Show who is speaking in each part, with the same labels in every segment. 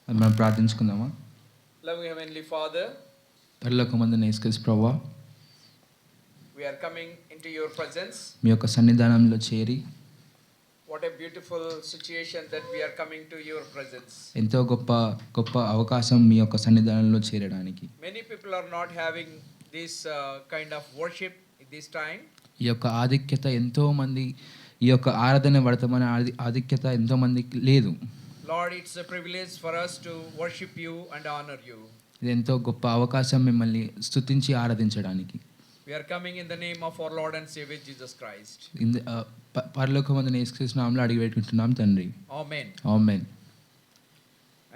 Speaker 1: అది మనం ప్రార్థించుకుందామా?
Speaker 2: Loving Heavenly Father,
Speaker 1: పరలోకమందున్న యేసుక్రీస్తు ప్రభువా,
Speaker 2: we are coming into your presence.
Speaker 1: మీ యొక్క సన్నిధానంలో చేరి
Speaker 2: What a beautiful situation that we are coming to your presence.
Speaker 1: ఎంతో గొప్ప అవకాశం మీ యొక్క సన్నిధానంలో చేరడానికి.
Speaker 2: Many people are not having this kind of worship at this time.
Speaker 1: ఈ యొక్క ఆధిక్యత ఎంతో మంది, ఈ యొక్క ఆరాధన వర్తమాన ఆధిక్యత ఎంతో మందికి లేదు.
Speaker 2: Lord, it's a privilege for us to worship you and honor you.
Speaker 1: ఇది ఎంతో గొప్ప అవకాశం మిమ్మల్ని స్తుతించి ఆరాధించడానికి.
Speaker 2: We are coming in the name of our Lord and Savior Jesus Christ.
Speaker 1: పరలోకమందున్న యేసుక్రీస్తు నామములో అడిగి పెట్టుకుంటున్నాం తండ్రి.
Speaker 2: Amen.
Speaker 1: Amen.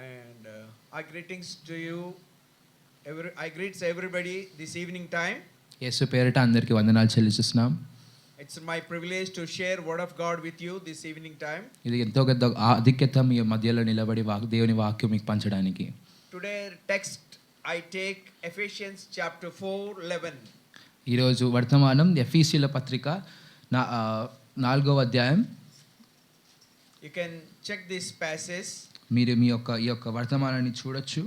Speaker 2: And our greetings to you. I greet everybody this evening time.
Speaker 1: యేసు పేరిట అందరికీ వందనాలు చెల్లిస్తున్నాం.
Speaker 2: It's my privilege to share word of God with you this evening time.
Speaker 1: ఇది ఎంతో పెద్ద ఆధిక్యత మీ మధ్యలో నిలబడి దేవుని వాక్యం మీకు పంచడానికి.
Speaker 2: Today text I take Ephesians chapter 4:11.
Speaker 1: ఈరోజు వర్తమానం ఎఫీసీల పత్రిక 4వ అధ్యాయం.
Speaker 2: You can check this passage.
Speaker 1: మీరు ఈ యొక్క వర్తమానాన్ని చూడొచ్చు.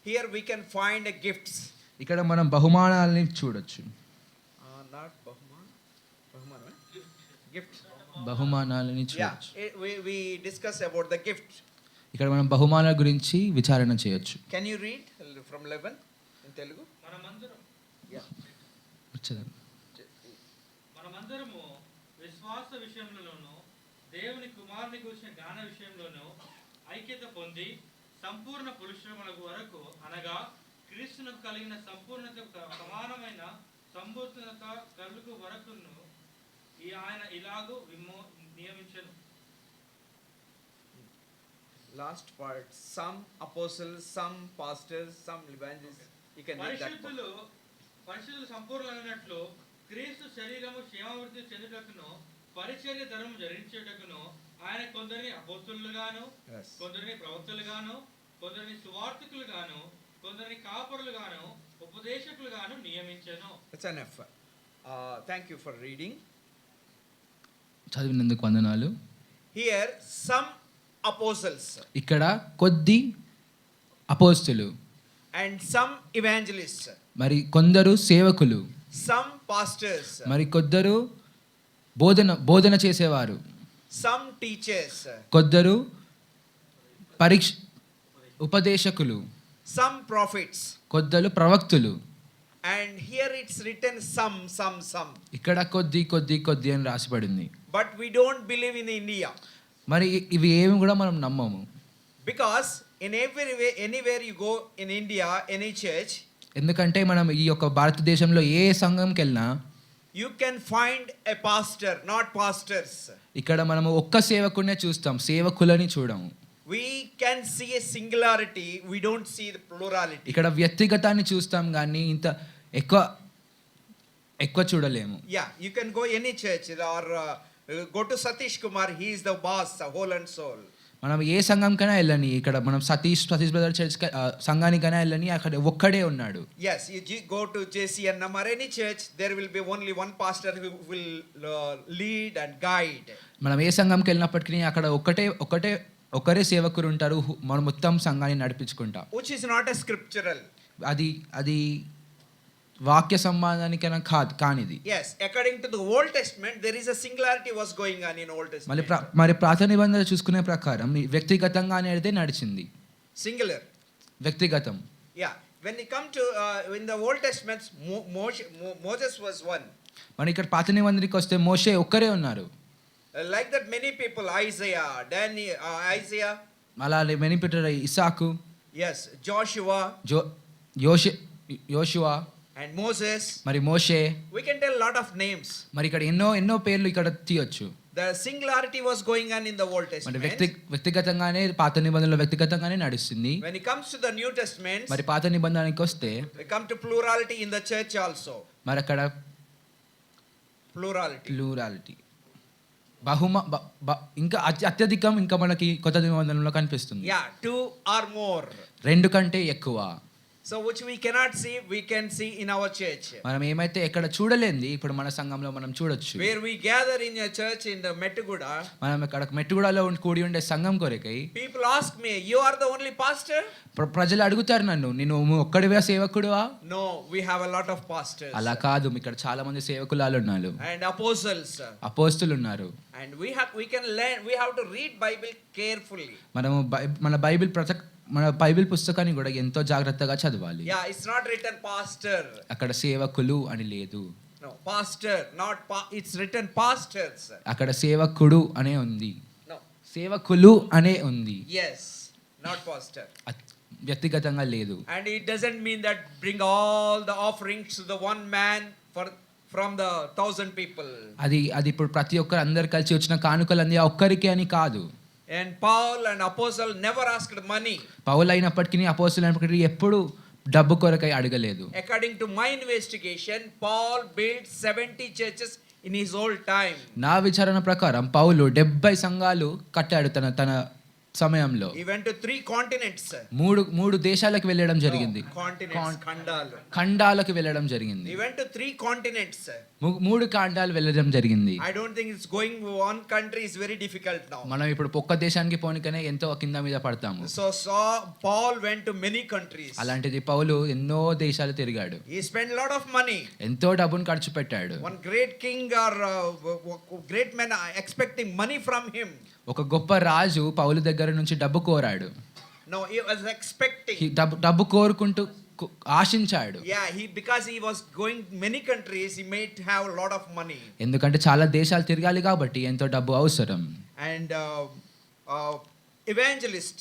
Speaker 2: Here we can find a gifts.
Speaker 1: ఇక్కడ మనం బహుమానాలని చూడొచ్చు.
Speaker 2: Not gift.
Speaker 1: బహుమానాలని చూడొచ్చు.
Speaker 2: Yeah, we discuss about the gift.
Speaker 1: ఇక్కడ మనం బహుమానాల గురించి విచారణ చేయొచ్చు.
Speaker 2: Can you read from 11 in Telugu?
Speaker 3: మనమందరము విశ్వాస విషయంలోనూ దేవుని కుమారుని గురించిన జ్ఞాన విషయంలోనూ ఐక్యత పొంది సంపూర్ణ పురుషులకు వరకు, అనగా క్రీస్తునకు కలిగిన సంపూర్ణత సమానమైన సంపూర్ణత కలుగు వరకును ఆయన ఇలాగూ నియమించెను.
Speaker 2: Last part, some apostles, some pastors, some evangelists. You can read that part.
Speaker 3: పరిశుద్ధులు సంపూర్ణమైనట్లు క్రీస్తు శరీరము క్షేమాభివృద్ధి చెందుటకును పరిచర్య ధర్మం జరిగించుటకును ఆయన కొందరిని అపోస్తలుగాను, కొందరిని ప్రవక్తలుగాను, కొందరిని సువార్తికులుగాను, కొందరిని కాపరులుగాను, ఉపదేశకులుగాను నియమించెను.
Speaker 2: That's enough. Thank you for reading.
Speaker 1: చదివినందుకు వందనాలు.
Speaker 2: Here some apostles.
Speaker 1: ఇక్కడ కొద్ది అపోస్తులు.
Speaker 2: And some evangelists.
Speaker 1: మరి కొందరు సేవకులు.
Speaker 2: Some pastors.
Speaker 1: మరి కొందరు బోధన చేసేవారు.
Speaker 2: Some teachers.
Speaker 1: కొందరు ఉపదేశకులు.
Speaker 2: Some prophets.
Speaker 1: కొందరు ప్రవక్తులు.
Speaker 2: And here it's written some.
Speaker 1: ఇక్కడ కొద్ది అని రాసిపడింది.
Speaker 2: But we don't believe in India.
Speaker 1: మరి ఇవి ఏమి కూడా మనం నమ్మము.
Speaker 2: Because in every way, anywhere you go in India, any church,
Speaker 1: ఎందుకంటే మనం ఈ యొక్క భారతదేశంలో ఏ సంఘంకి వెళ్ళినా
Speaker 2: you can find a pastor, not pastors.
Speaker 1: ఇక్కడ మనము ఒక్క సేవకుడినే చూస్తాం, సేవకులని చూడము.
Speaker 2: We can see a singularity, we don't see the plurality.
Speaker 1: ఇక్కడ వ్యక్తిగతాన్ని చూస్తాం కానీ ఇంత ఎక్కువ చూడలేము.
Speaker 2: Yeah, you can go any church or go to Satish Kumar, he is the boss, whole and soul.
Speaker 1: మనం ఏ సంఘంకైనా వెళ్ళని, ఇక్కడ మనం సతీష్ బ్రదర్ చర్చ్ సంఘానికైనా వెళ్ళని, అక్కడ ఒక్కడే ఉన్నాడు.
Speaker 2: Yes, you go to JCNM or any church, there will be only one pastor who will lead and guide.
Speaker 1: మనం ఏ సంఘంకి వెళ్ళినప్పటికీ అక్కడ ఒకరే సేవకులు ఉంటారు, మనం మొత్తం సంఘాన్ని నడిపించుకుంటాం.
Speaker 2: Which is not a scriptural.
Speaker 1: అది వాక్య సంబంధానికైనా కానిది.
Speaker 2: Yes, according to the Old Testament there is a singularity was going on in Old Testament.
Speaker 1: మరి పాత నిబంధన చూసుకునే ప్రకారం వ్యక్తిగతంగా అనేది నడిచింది.
Speaker 2: Singular.
Speaker 1: వ్యక్తిగతం.
Speaker 2: Yeah, when you come to in the Old Testament Moses was one.
Speaker 1: మరి ఇక్కడ పాత నిబంధనకి వస్తే మోషే ఒక్కరే ఉన్నారు.
Speaker 2: Like that many people, Isaiah, Isaiah,
Speaker 1: అలాగే మెనీ పీటర్, ఇసాకు,
Speaker 2: yes, Joshua,
Speaker 1: యోషువా
Speaker 2: and Moses.
Speaker 1: మరి మోషే.
Speaker 2: We can tell a lot of names.
Speaker 1: మరి ఇక్కడ ఎన్నో పేర్లు ఇక్కడ తీయొచ్చు.
Speaker 2: The singularity was going on in the Old Testament.
Speaker 1: మరి వ్యక్తిగతంగానే పాత నిబంధనలో వ్యక్తిగతంగానే నడుస్తుంది.
Speaker 2: When it comes to the New Testament,
Speaker 1: మరి పాత నిబంధనకి వస్తే
Speaker 2: we come to plurality in the church also.
Speaker 1: మరి అక్కడ ప్లూరాలిటీ ఇంకా అత్యధికం ఇంకా మనకి కొత్త నిబంధనలో కనిపిస్తుంది.
Speaker 2: Yeah, 2 or more.
Speaker 1: 2 కంటే ఎక్కువ.
Speaker 2: So which we cannot see, we can see in our church.
Speaker 1: మనం ఏమైతే ఎక్కడ చూడలేంది ఇప్పుడు మన సంఘంలో మనం చూడొచ్చు.
Speaker 2: Where we gather in a church in the Metuguda,
Speaker 1: మనం ఇక్కడ మెట్టుగూడలో కూడి ఉండే సంఘం కొరకై
Speaker 2: people ask me, you are the only pastor?
Speaker 1: ప్రజలు అడుగుతారు నన్ను, నేను ఒక్కడివే సేవకుడువా?
Speaker 2: No, we have a lot of pastors.
Speaker 1: అలా కాదు, ఇక్కడ చాలా మంది సేవకులాలు ఉన్నారు,
Speaker 2: And apostles.
Speaker 1: అపోస్తులు ఉన్నారు.
Speaker 2: And we can learn, we have to read Bible carefully.
Speaker 1: మనము మన బైబిల్ పుస్తకాన్ని కూడా ఎంతో జాగ్రత్తగా చదవాలి.
Speaker 2: Yeah, it's not written pastor.
Speaker 1: అక్కడ సేవకులు అని లేదు.
Speaker 2: No, pastor, it's written pastors.
Speaker 1: అక్కడ సేవకుడు అనే ఉంది,
Speaker 2: No.
Speaker 1: సేవకులు అనే ఉంది.
Speaker 2: Yes, not pastor.
Speaker 1: వ్యక్తిగతంగా లేదు.
Speaker 2: And it doesn't mean that bring all the offerings to the one man from the 1,000 people.
Speaker 1: అది ఇప్పుడు ప్రతి ఒక్కరు అందరు కలిసి వచ్చిన కానుకలన్నీ ఒక్కరికి అని కాదు.
Speaker 2: And Paul and apostle never asked money.
Speaker 1: పౌలు అయినప్పటికీ అపోస్తులు అయినప్పటికీ ఎప్పుడు డబ్బు కొరకై అడగలేదు.
Speaker 2: According to my investigation, Paul built 70 churches in his whole time.
Speaker 1: నా విచారణ ప్రకారం పౌలు 70 సంఘాలు కట్టాడు తన సమయంలో.
Speaker 2: He went to 3 continents.
Speaker 1: మూడు దేశాలకు వెళ్ళడం జరిగింది. ఖండాలకు వెళ్ళడం జరిగింది.
Speaker 2: He went to 3 continents.
Speaker 1: 3 ఖండాలు వెళ్ళడం జరిగింది.
Speaker 2: I don't think it's going one country is very difficult now.
Speaker 1: మనం ఇప్పుడు ఒక్క దేశానికి పోనికనే ఎంతో కింద మీద పడతాము.
Speaker 2: So Paul went to many countries.
Speaker 1: అలాంటిది పౌలు ఎన్నో దేశాలు తిరిగాడు.
Speaker 2: He spent a lot of money.
Speaker 1: ఎంతో డబ్బును ఖర్చు పెట్టాడు.
Speaker 2: One great king or great man expecting money from him.
Speaker 1: ఒక గొప్ప రాజు పౌలు దగ్గర నుంచి డబ్బు కోరాడు.
Speaker 2: No, he was expecting.
Speaker 1: డబ్బు కోరుకుంటూ ఆశించాడు.
Speaker 2: Yeah, because he was going many countries, he may have a lot of money.
Speaker 1: ఎందుకంటే చాలా దేశాలు తిరగాలి కాబట్టి ఎంతో డబ్బు అవసరం.
Speaker 2: And evangelist.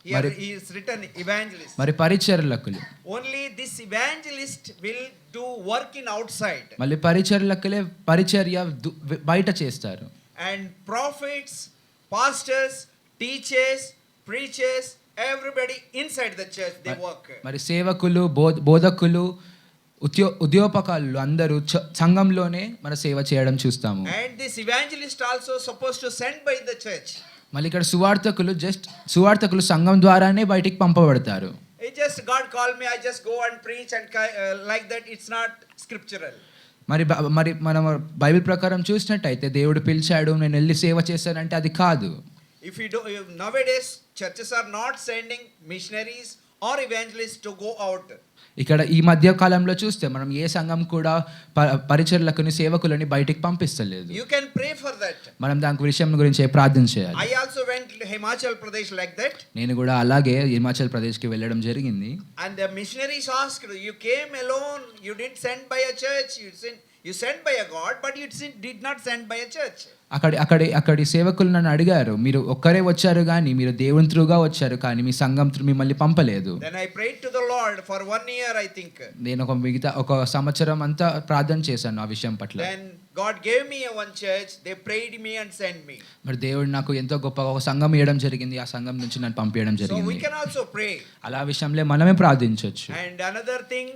Speaker 2: Here he is written evangelist.
Speaker 1: మరి పరిచర్యకులు.
Speaker 2: Only this evangelist will do work in outside.
Speaker 1: మళ్ళీ పరిచర్యకులే పరిచర్య బయట చేస్తారు.
Speaker 2: And prophets, pastors, teachers, preachers, everybody inside the church they work.
Speaker 1: మరి సేవకులు, బోధకులు, ఉద్యోపకాలు అందరూ సంఘంలోనే మన సేవ చేయడం చూస్తాము.
Speaker 2: And this evangelist also supposed to send by the church.
Speaker 1: మళ్ళీ ఇక్కడ సువార్తకులు సంఘం ద్వారానే బయటికి పంపబడతారు.
Speaker 2: It just God called me, I just go and preach and like that, it's not scriptural.
Speaker 1: మరి మనం బైబిల్ ప్రకారం చూసినట్టయితే దేవుడు పిలిచాడు, నేను వెళ్ళి సేవ చేశానంటే అది కాదు.
Speaker 2: If nowadays churches are not sending missionaries or evangelists to go out.
Speaker 1: ఇక్కడ ఈ మధ్య కాలంలో చూస్తే మనం ఏ సంఘం కూడా పరిచర్యకుని సేవకులని బయటికి పంపిస్తలేదు.
Speaker 2: You can pray for that.
Speaker 1: మనం దాని విషయం గురించి ప్రార్థన చేయాలి.
Speaker 2: I also went to Himachal Pradesh like that.
Speaker 1: నేను కూడా అలాగే హిమాచల్ ప్రదేశ్కి వెళ్ళడం జరిగింది.
Speaker 2: And the missionaries asked, you came alone, you didn't send by a church, you sent by a God, but you did not send by a church. అక్కడి సేవకులు నన్ను అడిగారు, మీరు ఒక్కరే వచ్చారు కానీ మీరు దేవుని త్రూగా వచ్చారు కానీ మీ సంఘం మిమ్మల్ని పంపలేదు. Then I prayed to the Lord for 1 year, I think.
Speaker 1: నేను ఒక సంవత్సరం అంతా ప్రార్థన చేశాను ఆ విషయం పట్ల.
Speaker 2: Then God gave me one church, they prayed me and sent me.
Speaker 1: మరి దేవుడు నాకు ఎంతో గొప్ప ఒక సంఘం ఇవ్వడం జరిగింది, ఆ సంఘం నుంచి నన్ను పంపించడం
Speaker 2: So
Speaker 1: జరిగింది.
Speaker 2: we can also pray.
Speaker 1: అలా విషయంలో మనమే ప్రార్థించవచ్చు.
Speaker 2: And another thing,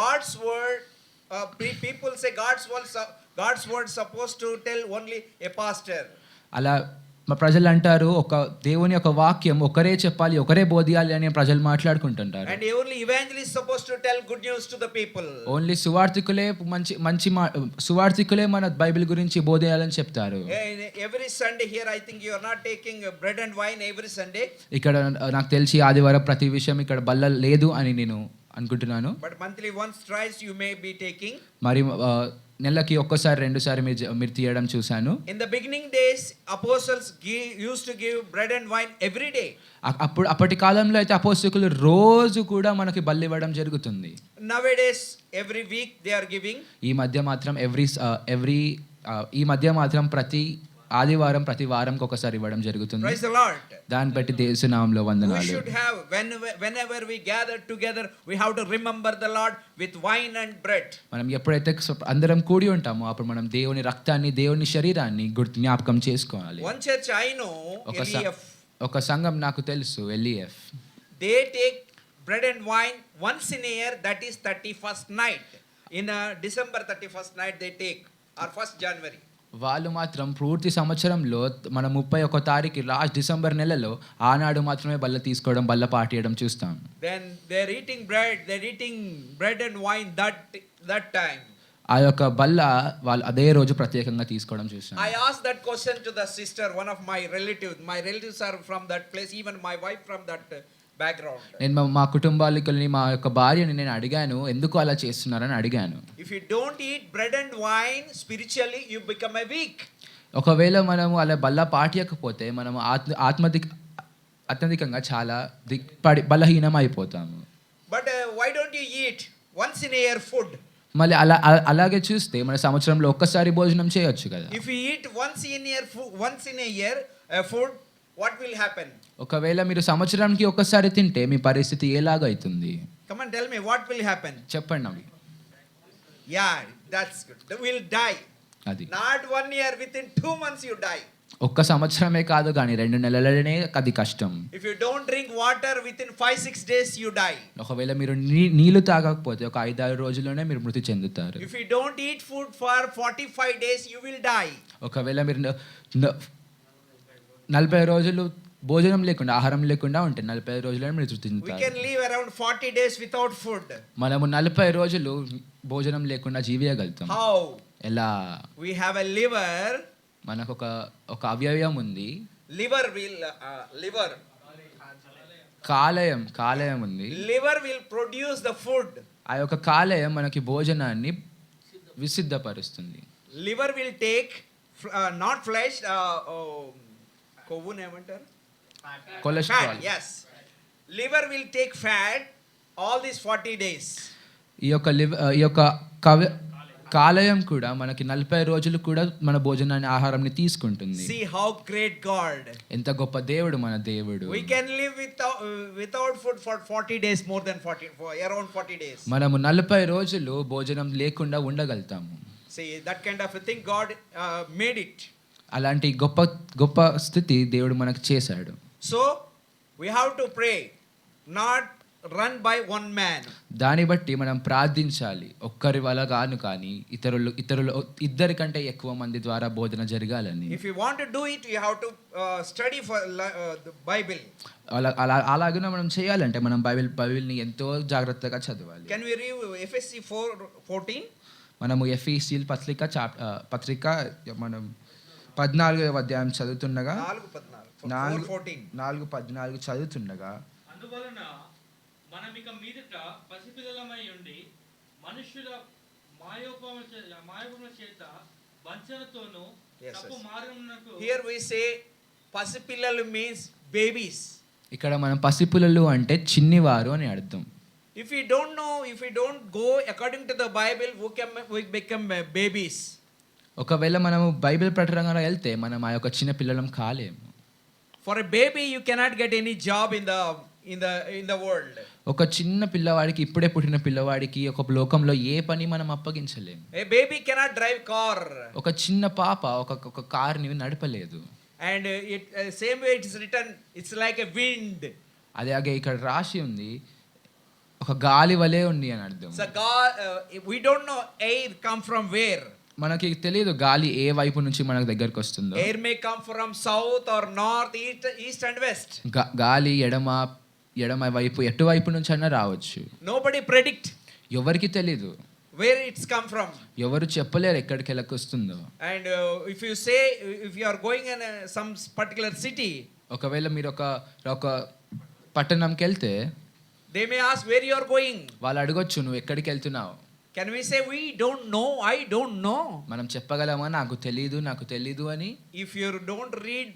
Speaker 2: God's word, people say God's word supposed to tell only a pastor.
Speaker 1: అలా మా ప్రజలు అంటారు, ఒక దేవుని యొక్క వాక్యం ఒకరే చెప్పాలి, ఒకరే బోధియాలి అని ప్రజలు మాట్లాడుకుంటుంటారు.
Speaker 2: And only evangelist supposed to tell good news to the people.
Speaker 1: Only సువార్థికులే మన బైబిల్ గురించి బోధియాలని చెప్తారు.
Speaker 2: Every Sunday here I think you are not taking bread and wine every Sunday.
Speaker 1: ఇక్కడ నాకు తెలిసి ఆదివారం ప్రతి విషయం ఇక్కడ బల్ల లేదు అని నేను అనుకుంటున్నాను.
Speaker 2: But monthly once twice you may be taking.
Speaker 1: మరి నెలకి ఒక్కసారి 2 సారి మీరు తీయడం చూశాను.
Speaker 2: In the beginning days apostles used to give bread and wine every day.
Speaker 1: అప్పటి కాలంలో అయితే అపోస్తలులు రోజు కూడా మనకి బల్ల ఇవ్వడం జరుగుతుంది.
Speaker 2: Nowadays every week they are giving.
Speaker 1: ఈ మధ్య మాత్రం ప్రతి ఆదివారం ప్రతి వారంకి ఒకసారి ఇవ్వడం జరుగుతుంది.
Speaker 2: Praise the Lord.
Speaker 1: దాన్ని బట్టి యేసు నామములో వందనాలు.
Speaker 2: We should have whenever we gather together we have to remember the Lord with wine and bread. మనం
Speaker 1: ఎప్పుడైతే అందరం కూడి ఉంటామో అప్పుడు మనం దేవుని రక్తాన్ని దేవుని శరీరాన్ని జ్ఞాపకం చేసుకోవాలి.
Speaker 2: One church I know, LEF.
Speaker 1: ఒక సంఘం నాకు తెలుసు, LEF.
Speaker 2: They take bread and wine once in a year, that is 31st night. In December 31st night they take, or 1st January.
Speaker 1: వాళ్ళు మాత్రం పూర్తి సంవత్సరంలో మన 31 తారీఖు లాస్ట్ డిసెంబర్ నెలలో ఆనాడు మాత్రమే బల్ల తీసుకోవడం, బల్ల పాటియడం చూస్తాం.
Speaker 2: Then they're eating bread and wine that time.
Speaker 1: ఆ యొక్క బల్ల వాళ్ళు అదే రోజు ప్రత్యేకంగా తీసుకోవడం చూస్తాం.
Speaker 2: I asked that question to the sister, one of my relatives. My relatives are from that place, even my wife from that background.
Speaker 1: నేను మా కుటుంబాలకుల్ని, మా యొక్క భార్యని నేను అడిగాను, ఎందుకు అలా చేస్తున్నారని అడిగాను.
Speaker 2: If you don't eat bread and wine, spiritually you become a weak.
Speaker 1: ఒకవేళ మనము అలా బల్ల పాటియకపోతే మనము అత్యధికంగా చాలా బలహీనం అయిపోతాము.
Speaker 2: But why don't you eat once in a year food?
Speaker 1: మళ్ళీ అలాగే చూస్తే మన సంవత్సరంలో ఒక్కసారి భోజనం చేయొచ్చు కదా.
Speaker 2: If you eat once in a year food, what will happen?
Speaker 1: ఒకవేళ మీరు సంవత్సరానికి ఒక్కసారి తింటే మీ పరిస్థితి ఎలాగైతుంది?
Speaker 2: Come on, tell me what will happen.
Speaker 1: చెప్పండి అవి.
Speaker 2: Yeah, that's good. We'll die.
Speaker 1: అది
Speaker 2: Not 1 year, within 2 months you die.
Speaker 1: ఒక్క సంవత్సరమే కాదు కానీ 2 నెలలనే అది కష్టం.
Speaker 2: If you don't drink water, within 5-6 days you die.
Speaker 1: ఒకవేళ మీరు నీళ్లు తాగకపోతే ఒక 5-6 రోజుల్లోనే మీరు మృతి చెందుతారు.
Speaker 2: If you don't eat food for 45 days, you will die.
Speaker 1: ఒకవేళ మీరు 40 రోజులు భోజనం లేకుండా, ఆహారం లేకుండా ఉంటే 40 రోజుల్లోనే మీరు మృతి
Speaker 2: We
Speaker 1: చెందుతారు.
Speaker 2: can live around 40 days without food.
Speaker 1: మనము 40 రోజులు భోజనం లేకుండా జీవియగలుగుతాం.
Speaker 2: How?
Speaker 1: ఎలా?
Speaker 2: We have a liver.
Speaker 1: మనకు ఒక అవయవం ఉంది.
Speaker 2: Liver.
Speaker 1: కాలేయం ఉంది.
Speaker 2: Liver will produce the food.
Speaker 1: ఆ యొక్క కాలేయం మనకి భోజనాన్ని విసిద్ధపరుస్తుంది.
Speaker 2: Liver will take not flesh, కొవ్వును ఏమంటారు?
Speaker 1: Cholesterol.
Speaker 2: Fat, yes. Liver will take fat all these 40 days.
Speaker 1: ఈ యొక్క కాలేయం కూడా మనకి 40 రోజులు కూడా మన భోజనాన్ని, ఆహారాన్ని తీసుకుంటుంది.
Speaker 2: See how great God.
Speaker 1: ఎంత గొప్ప దేవుడు మన దేవుడు.
Speaker 2: We can live without food for 40 days, more than 40, for around 40 days.
Speaker 1: మనము 40 రోజులు భోజనం లేకుండా ఉండగలుగుతాము.
Speaker 2: See, that kind of a thing God made it.
Speaker 1: అలాంటి గొప్ప స్థితి దేవుడు మనకు చేశాడు.
Speaker 2: So we have to pray, not run by one man.
Speaker 1: దాన్ని బట్టి మనం ప్రార్థించాలి. ఒక్కరి వల్ల కాను కానీ ఇద్దరి కంటే ఎక్కువ మంది ద్వారా బోధన జరగాలని.
Speaker 2: If you want to do it, you have to study for the Bible.
Speaker 1: అలాగే మనం చేయాలంటే మనం బైబిల్ని ఎంతో జాగ్రత్తగా చదవాలి.
Speaker 2: Can we read Ephesians 4:14?
Speaker 1: మనము ఎఫెసీయుల పత్రిక మనం 14వ అధ్యాయం చదువుతుండగా 4:14 చదువుతుండగా,
Speaker 3: అందువలన మనమిక మీదట పసిపిల్లలమై ఉండి మనుష్యుల మాయోపముల చేత వంచనతోను తప్పు మార్గమునకు.
Speaker 2: Here we say పసిపిల్లలు means babies.
Speaker 1: ఇక్కడ మనం పసిపిల్లలు అంటే చిన్నివారు అని అర్థం.
Speaker 2: If we don't go according to the Bible, we become babies.
Speaker 1: ఒకవేళ మనము బైబిల్ ప్రకారంగా వెళ్తే మనం ఆ యొక్క చిన్న పిల్లలం కాలేము.
Speaker 2: For a baby you cannot get any job in the world.
Speaker 1: ఒక చిన్న పిల్లవాడికి, ఇప్పుడే పుట్టిన పిల్లవాడికి ఒక లోకంలో ఏ పని మనం అప్పగించలేము.
Speaker 2: A baby cannot drive car.
Speaker 1: ఒక చిన్న పాప ఒక కార్ని నడపలేదు.
Speaker 2: And same way it is written, it's like a wind.
Speaker 1: అలాగే ఇక్కడ రాసి ఉంది ఒక గాలి వలె ఉంది అని అర్థం.
Speaker 2: So God, we don't know air come from where.
Speaker 1: మనకి తెలియదు గాలి ఏ వైపు నుంచి మనకు దగ్గరకు వస్తుందో.
Speaker 2: Air may come from south or north, east and west.
Speaker 1: గాలి ఎడమ వైపు, ఎటువైపు నుంచి అన్నా రావచ్చు.
Speaker 2: Nobody predict.
Speaker 1: ఎవరికి తెలీదు
Speaker 2: where it's come from.
Speaker 1: ఎవరు చెప్పలేరు ఎక్కడికి వస్తుందో.
Speaker 2: And if you are going in some particular city,
Speaker 1: ఒకవేళ మీరు ఒక పట్టణంకి వెళ్తే
Speaker 2: they may ask where you are going.
Speaker 1: వాళ్ళు అడగొచ్చు నువ్వు ఎక్కడికి వెళ్తున్నావు.
Speaker 2: Can we say we don't know, I don't know?
Speaker 1: మనం చెప్పగలమా నాకు తెలీదు అని?
Speaker 2: If you don't read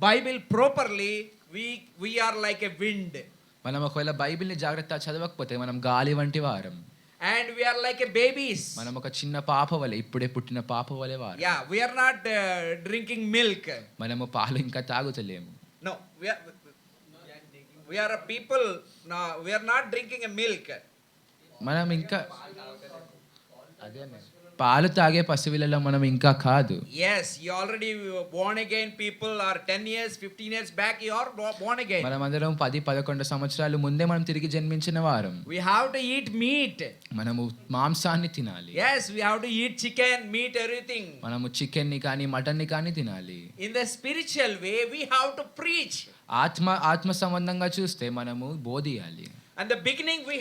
Speaker 2: Bible properly, we are like a wind.
Speaker 1: మనం ఒకవేళ బైబిల్ని జాగ్రత్తగా చదవకపోతే మనం గాలి వంటి వారం.
Speaker 2: And we are like a babies.
Speaker 1: మనం ఒక చిన్న పాప వలె, ఇప్పుడే పుట్టిన పాప వలె వారం.
Speaker 2: Yeah, we are not drinking milk.
Speaker 1: మనము పాలు ఇంకా తాగుతలేము.
Speaker 2: No, we are a people. No, we are not drinking a milk.
Speaker 1: మనం ఇంకా పాలు తాగే పసివిలలో మనం ఇంకా కాదు.
Speaker 2: Yes, you already born again people are 10 years, 15 years back you are born again.
Speaker 1: మనమందరం 10-11 సంవత్సరాలు ముందే మనం తిరిగి జన్మించిన వారం.
Speaker 2: We have to eat meat.
Speaker 1: మనము మాంసాన్ని తినాలి.
Speaker 2: Yes, we have to eat chicken, meat, everything.
Speaker 1: మనము చికెన్ ని కానీ మటన్ ని కానీ తినాలి.
Speaker 2: In the spiritual way we have to preach.
Speaker 1: ఆత్మ సంబంధంగా చూస్తే మనము బోధియాలి.
Speaker 2: And the beginning we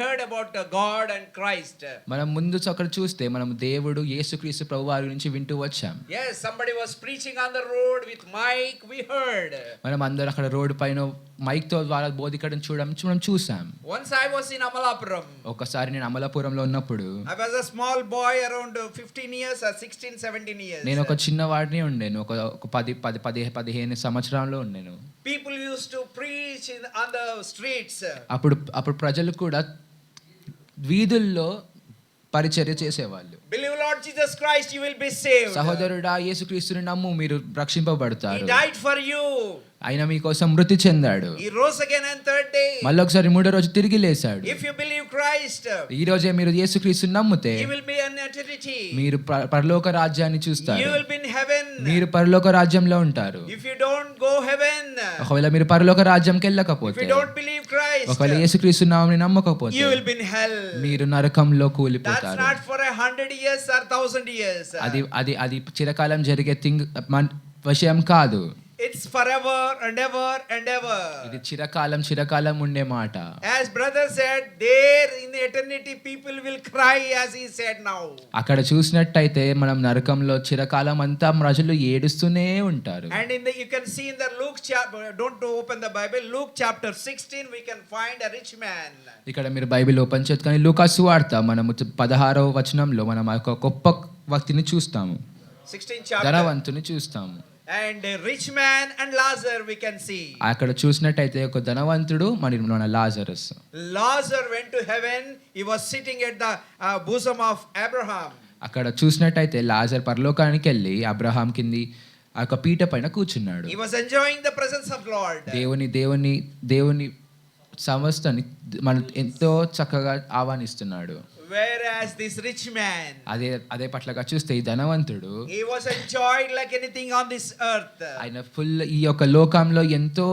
Speaker 2: heard about God and Christ.
Speaker 1: మనం ముందు అక్కడ చూస్తే మనం దేవుడు యేసుక్రీస్తు ప్రభువారి గురించి వింటూ వచ్చాం.
Speaker 2: Yes, somebody was preaching on the road with mic, we heard.
Speaker 1: మనం అందరం అక్కడ రోడ్డు పైన మైక్ తో ద్వారా బోధికడం మనం చూసాం.
Speaker 2: Once I was in Amalapuram.
Speaker 1: ఒకసారి నేను అమలాపురంలో ఉన్నప్పుడు
Speaker 2: I was a small boy around 15 years or 16 17 years.
Speaker 1: నేను ఒక చిన్నవాడిని ఉండేను. ఒక 10-15 సంవత్సరాల్లో ఉండేను.
Speaker 2: People used to preach on the streets.
Speaker 1: అప్పుడు ప్రజలు కూడా వీధుల్లో పరిచర్య చేసేవాళ్ళు.
Speaker 2: Believe Lord Jesus Christ, you will be saved.
Speaker 1: సహోదరుడా యేసుక్రీస్తుని నమ్ము మీరు రక్షింపబడతారు.
Speaker 2: He died for you.
Speaker 1: ఆయన మీకోసం మృతి చెందాడు.
Speaker 2: He rose again on third day.
Speaker 1: మళ్ళీ ఒకసారి మూడో రోజు తిరిగి లేచాడు.
Speaker 2: If you believe Christ,
Speaker 1: ఈ రోజే మీరు యేసుక్రీస్తుని నమ్మితే
Speaker 2: you will be in eternity.
Speaker 1: మీరు పరలోక రాజ్యాన్ని చూస్తారు.
Speaker 2: You will be in heaven.
Speaker 1: మీరు పరలోక రాజ్యంలో ఉంటారు.
Speaker 2: If you don't go heaven,
Speaker 1: ఒకవేళ మీరు పరలోక రాజ్యంకి
Speaker 2: if
Speaker 1: వెళ్ళకపోతే,
Speaker 2: you don't believe Christ,
Speaker 1: ఒకవేళ యేసుక్రీస్తు నామముని నమ్మకపోతే
Speaker 2: you will be in hell.
Speaker 1: మీరు నరకంలో
Speaker 2: That's
Speaker 1: కూలిపోతారు.
Speaker 2: not for 100 years or 1000 years.
Speaker 1: అది చిరకాలం జరిగే విషయం కాదు.
Speaker 2: It's forever and ever and ever.
Speaker 1: ఇది చిరకాలం ఉండే మాట.
Speaker 2: As brother said, there in the eternity people will cry as he said now.
Speaker 1: అక్కడ చూసినట్టయితే మనం నరకంలో చిరకాలం అంతా ప్రజలు ఏడుస్తూనే ఉంటారు.
Speaker 2: And you can see in the Luke chapter, don't open the Bible, Luke chapter 16 we can find a rich man.
Speaker 1: ఇక్కడ మీరు బైబిల్ ఓపెన్ చేస్తే కానీ లూకా సువార్త మనము 16వ వచనంలో మనం ఒక గొప్ప వ్యక్తిని చూస్తాము.
Speaker 2: 16th chapter.
Speaker 1: ధనవంతుని చూస్తాము.
Speaker 2: And a rich man and Lazarus we can see.
Speaker 1: అక్కడ చూసినట్టయితే ఒక ధనవంతుడు మన Lazarus.
Speaker 2: Lazarus went to heaven. He was sitting at the bosom of Abraham.
Speaker 1: అక్కడ చూసినట్టయితే లాజర్ పరలోకానికి వెళ్ళి అబ్రహాం కింది ఆ యొక్క పీట పైన కూర్చున్నాడు.
Speaker 2: He was enjoying the presence of Lord.
Speaker 1: దేవుని సమస్తని మన ఎంతో చక్కగా ఆహ్వానిస్తున్నాడు.
Speaker 2: Whereas this rich man,
Speaker 1: అదే పట్లగా చూస్తే ఈ ధనవంతుడు
Speaker 2: he was enjoyed like anything on this earth.
Speaker 1: ఆయన ఫుల్ ఈ యొక్క లోకంలో ఎంతో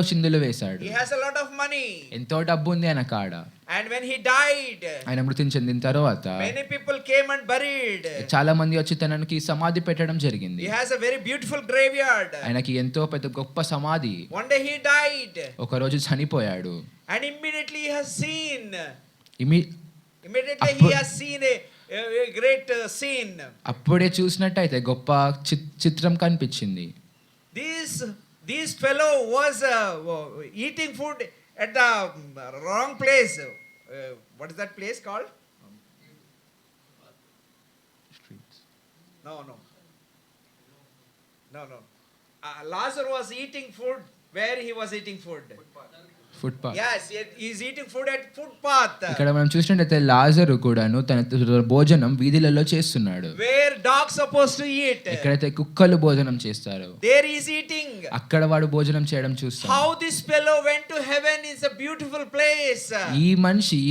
Speaker 1: చిందులు వేశాడు.
Speaker 2: He has a lot of money.
Speaker 1: ఎంతో డబ్బు ఉంది ఆయన కాడ.
Speaker 2: And when he died,
Speaker 1: ఆయన మృతి చెందిన తర్వాత
Speaker 2: many people came and buried.
Speaker 1: చాలా మంది వచ్చి తనకి సమాధి పెట్టడం జరిగింది.
Speaker 2: He has a very beautiful graveyard.
Speaker 1: ఆయనకి ఎంతో పెద్ద గొప్ప సమాధి.
Speaker 2: One day he died.
Speaker 1: ఒక రోజు చనిపోయాడు.
Speaker 2: And immediately he has seen a great scene.
Speaker 1: అప్పుడే చూసినట్టయితే గొప్ప చిత్రం కనిపించింది.
Speaker 2: This fellow was eating food at the wrong place. What is that place called? No. Lazarus was eating food. Where he was eating food?
Speaker 1: Footpath.
Speaker 2: Yes, he is eating food at footpath.
Speaker 1: ఇక్కడ మనం చూసినట్టయితే లాజరు కూడాను తన భోజనం వీధులలో చేస్తున్నాడు.
Speaker 2: Where dogs supposed to eat.
Speaker 1: ఎక్కడైతే కుక్కలు భోజనం చేస్తారు
Speaker 2: there he is eating.
Speaker 1: అక్కడ వాడు భోజనం చేయడం చూస్తాం.
Speaker 2: How this fellow went to heaven is a beautiful place.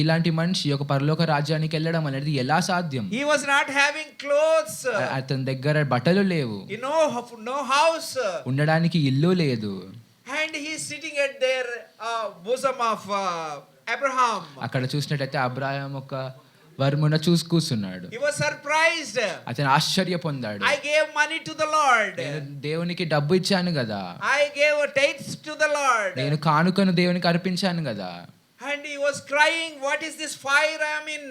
Speaker 1: ఇలాంటి మనిషి ఒక పరలోక రాజ్యానికి వెళ్ళడం అనేది ఎలా సాధ్యం?
Speaker 2: He was not having clothes.
Speaker 1: అతని దగ్గర బట్టలు లేవు.
Speaker 2: No house.
Speaker 1: ఉండడానికి ఇల్లు లేదు.
Speaker 2: And he is sitting at their bosom of Abraham.
Speaker 1: అక్కడ చూసినట్టయితే అబ్రహాం ఒక వర్మున కూర్చున్నాడు.
Speaker 2: He was surprised.
Speaker 1: అతను ఆశ్చర్య పొందాడు.
Speaker 2: I gave money to the Lord.
Speaker 1: నేను దేవునికి డబ్బు ఇచ్చాను కదా.
Speaker 2: I gave tithes to the Lord.
Speaker 1: నేను కానుకను దేవునికి అర్పించాను కదా.
Speaker 2: And he was crying, what is this fire I am in?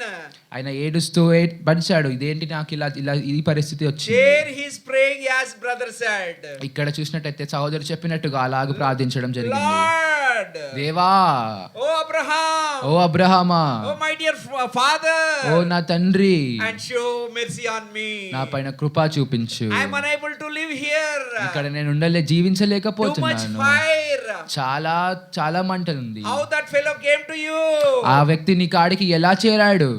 Speaker 1: ఆయన ఏడుస్తూ పడిచాడు, ఇదేంటి నాకు ఇలా ఈ పరిస్థితి వచ్చింది.
Speaker 2: There he is praying as brother said.
Speaker 1: ఇక్కడ చూసినట్టయితే సహోదరు చెప్పినట్టుగా అలాగ ప్రార్థించడం జరిగింది.
Speaker 2: Lord,
Speaker 1: దేవా, ఓ అబ్రహామా,
Speaker 2: oh my dear father,
Speaker 1: ఓ నా తండ్రి,
Speaker 2: and show mercy on me.
Speaker 1: నా పైన కృప చూపించు.
Speaker 2: I am unable to live here.
Speaker 1: ఇక్కడ నేను జీవించలేకపోతున్నాను.
Speaker 2: Too much fire.
Speaker 1: చాలా మంట ఉంది.
Speaker 2: How that fellow came to you?
Speaker 1: ఆ వ్యక్తి నీ కాడికి ఎలా చేరాడు?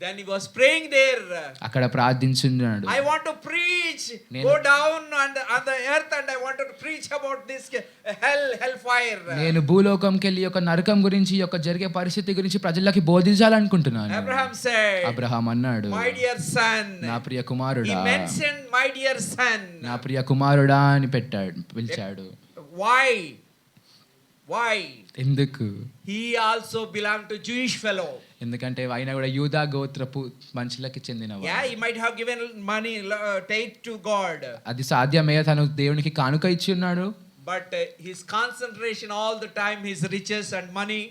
Speaker 2: Then he was praying there.
Speaker 1: అక్కడ ప్రార్థించున్నాడు.
Speaker 2: I want to preach.
Speaker 1: నేను-
Speaker 2: Go down on the earth and I want to preach about this hellfire.
Speaker 1: నేను భూలోకంకి వెళ్ళి ఒక నరకం గురించి ఒక జరిగే పరిస్థితి గురించి ప్రజలకి బోధించాలనుకుంటున్నాను.
Speaker 2: Abraham said,
Speaker 1: అబ్రహాం అన్నాడు,
Speaker 2: my dear son.
Speaker 1: నా ప్రియ
Speaker 2: He
Speaker 1: కుమారుడా,
Speaker 2: mentioned my dear son.
Speaker 1: నా ప్రియ కుమారుడా అని పిలిచాడు.
Speaker 2: Why? Why?
Speaker 1: ఎందుకు?
Speaker 2: He also belonged to Jewish fellow.
Speaker 1: ఎందుకంటే ఆయన కూడా యూదా గోత్రపు మనుషులకి చెందినవాడు.
Speaker 2: Yeah, he might have given money, tithe to God.
Speaker 1: అది సాధ్యమే, తను దేవునికి కానుక ఇచ్చి ఉన్నాడు.
Speaker 2: But his concentration all the time, his riches and money,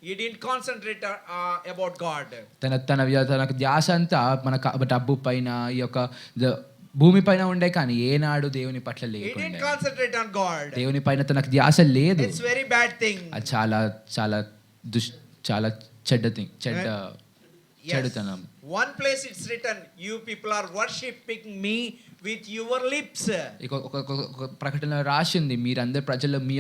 Speaker 2: he didn't concentrate about God.
Speaker 1: తనకు ధ్యాస అంతా మన డబ్బు పైన ఈ యొక్క భూమి పైన ఉండే, కానీ ఏనాడు దేవుని పట్ల
Speaker 2: He didn't
Speaker 1: లేకుండే.
Speaker 2: concentrate on God.
Speaker 1: దేవుని పైన తనకు ధ్యాస లేదు.
Speaker 2: It's very bad thing.
Speaker 1: అది చాలా చాలా చాలా చెడుతనం.
Speaker 2: One place it's written, you people are worshipping me with your lips.
Speaker 1: ఒక ప్రకటన రాసింది, మీరందరు ప్రజలు మీ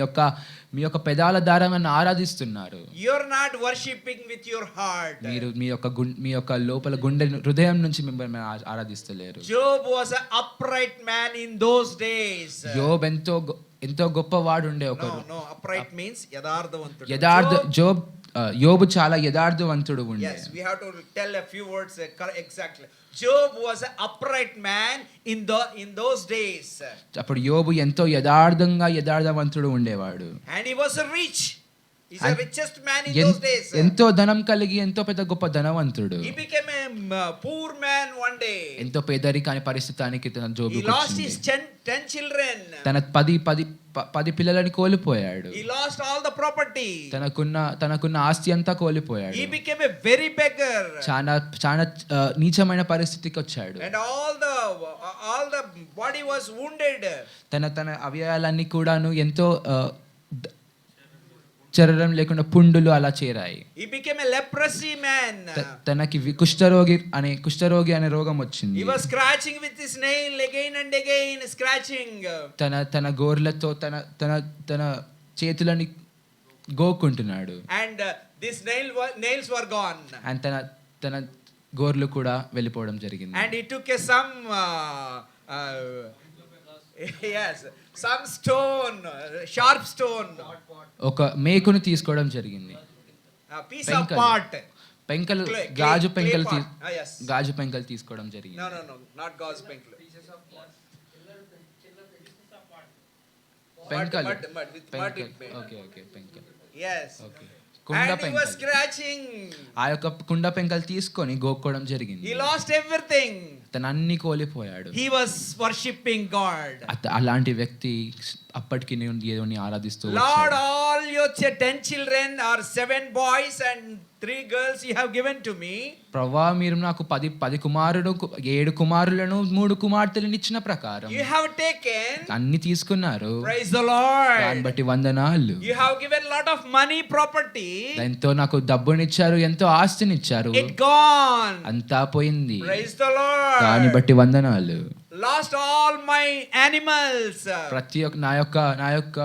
Speaker 1: యొక్క పెదాల ద్వారా నన్ను ఆరాధిస్తున్నారు.
Speaker 2: You're not worshipping with your heart.
Speaker 1: మీరు మీ యొక్క లోపల గుండె హృదయం నుంచి మిమ్మల్ని ఆరాధిస్తలేరు.
Speaker 2: Job was an upright man in those days.
Speaker 1: యోబ్ ఎంతో గొప్పవాడు ఉండే ఒకరు.
Speaker 2: No, upright means యథార్థవంతుడు.
Speaker 1: యోబు చాలా యథార్థవంతుడు ఉండే.
Speaker 2: Yes, we have to tell a few words exactly. Job was an upright man in those days.
Speaker 1: అప్పుడు యోబు ఎంతో యథార్థవంతుడు ఉండేవాడు.
Speaker 2: And he was rich. He's the richest man in those days.
Speaker 1: ఎంతో ధనం కలిగి ఎంతో పెద్ద గొప్ప ధనవంతుడు.
Speaker 2: He became a poor man one day.
Speaker 1: ఎంతో పేదరికాని పరిస్థితానికి జోబు
Speaker 2: He lost his 10 children.
Speaker 1: తన 10 పిల్లలని కోల్పోయాడు.
Speaker 2: He lost all the property.
Speaker 1: తనకున్న ఆస్తి అంతా కోల్పోయాడు.
Speaker 2: He became a very beggar.
Speaker 1: చాలా నీచమైన పరిస్థితికి వచ్చాడు.
Speaker 2: And all the body was wounded.
Speaker 1: తన అవయవాలన్నీ కూడాను ఎంతో చరడం లేకుండా పుండులు అలా చేరాయి.
Speaker 2: He became a leprosy man.
Speaker 1: తనకి కుష్ఠరోగి అనే రోగం వచ్చింది.
Speaker 2: He was scratching with his nail again and again, scratching.
Speaker 1: తన గోర్లతో తన చేతులని గోకుంటున్నాడు.
Speaker 2: And these nails were gone.
Speaker 1: And తన గోర్లు కూడా వెళ్ళిపోవడం జరిగింది.
Speaker 2: And he took some some stone, sharp stone.
Speaker 1: ఒక మేకును తీసుకోవడం జరిగింది.
Speaker 2: Piece of pot.
Speaker 1: పెంకలు,
Speaker 2: Clay
Speaker 1: గాజు
Speaker 2: pot.
Speaker 1: పెంకలు
Speaker 2: Yes.
Speaker 1: గాజు పెంకలు తీసుకోవడం జరిగింది.
Speaker 2: No, not gauze penkle.
Speaker 1: పెంకలు.
Speaker 2: Mud.
Speaker 1: ఓకే పెంకలు.
Speaker 2: Yes.
Speaker 1: ఓకే.
Speaker 2: And
Speaker 1: కుండ
Speaker 2: he was
Speaker 1: పెంకలు.
Speaker 2: scratching.
Speaker 1: ఆ యొక్క కుండ పెంకలు తీసుకొని గోక్కోవడం జరిగింది.
Speaker 2: He lost everything.
Speaker 1: తను అన్ని కోల్పోయాడు.
Speaker 2: He was worshipping God.
Speaker 1: అలాంటి వ్యక్తి అప్పటికి దేవుని ఆరాధిస్తూ
Speaker 2: Lord, all your 10 children or 7 boys and 3 girls you have given to me.
Speaker 1: ప్రభువా, మీరు నాకు 10 కుమారుడు 7 కుమారులను 3 కుమార్తెలను ఇచ్చిన ప్రకారం
Speaker 2: You have taken.
Speaker 1: అన్ని తీసుకున్నారు.
Speaker 2: Praise the Lord.
Speaker 1: దాన్ని బట్టి వందనాలు.
Speaker 2: You have given lot of money, property.
Speaker 1: ఎంతో నాకు డబ్బునిచ్చారు, ఎంతో ఆస్తినిచ్చారు.
Speaker 2: It gone.
Speaker 1: అంతా పోయింది.
Speaker 2: Praise the Lord.
Speaker 1: దాన్ని బట్టి వందనాలు.
Speaker 2: Lost all my animals.
Speaker 1: ప్రతి ఒక్క నా యొక్క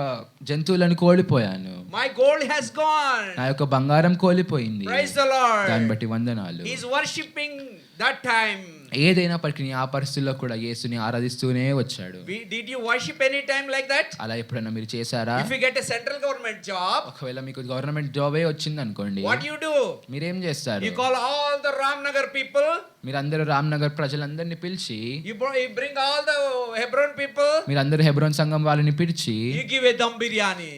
Speaker 1: జంతువులను కోల్పోయాను.
Speaker 2: My gold has gone.
Speaker 1: నా యొక్క బంగారం కోల్పోయింది.
Speaker 2: Praise the Lord.
Speaker 1: దాన్ని బట్టి వందనాలు.
Speaker 2: He is worshipping that time.
Speaker 1: ఏదైనప్పటికీ ఆ పరిస్థితుల్లో కూడా యేసుని ఆరాధిస్తూనే వచ్చాడు.
Speaker 2: Did you worship any time like that?
Speaker 1: అలా ఎప్పుడైనా మీరు చేశారా?
Speaker 2: If you get a central government job,
Speaker 1: ఒకవేళ మీకు గవర్నమెంట్ జాబే వచ్చింది అనుకోండి,
Speaker 2: what you do?
Speaker 1: మీరేం చేస్తారు?
Speaker 2: You call all the Ramnagar people.
Speaker 1: మీరందరూ రామ్నగర్ ప్రజలందరినీ పిలిచి,
Speaker 2: You bring all the Hebron people.
Speaker 1: మీరందరూ హెబ్రోన్ సంఘం వాళ్ళని పిలిచి,
Speaker 2: You give a dum biryani.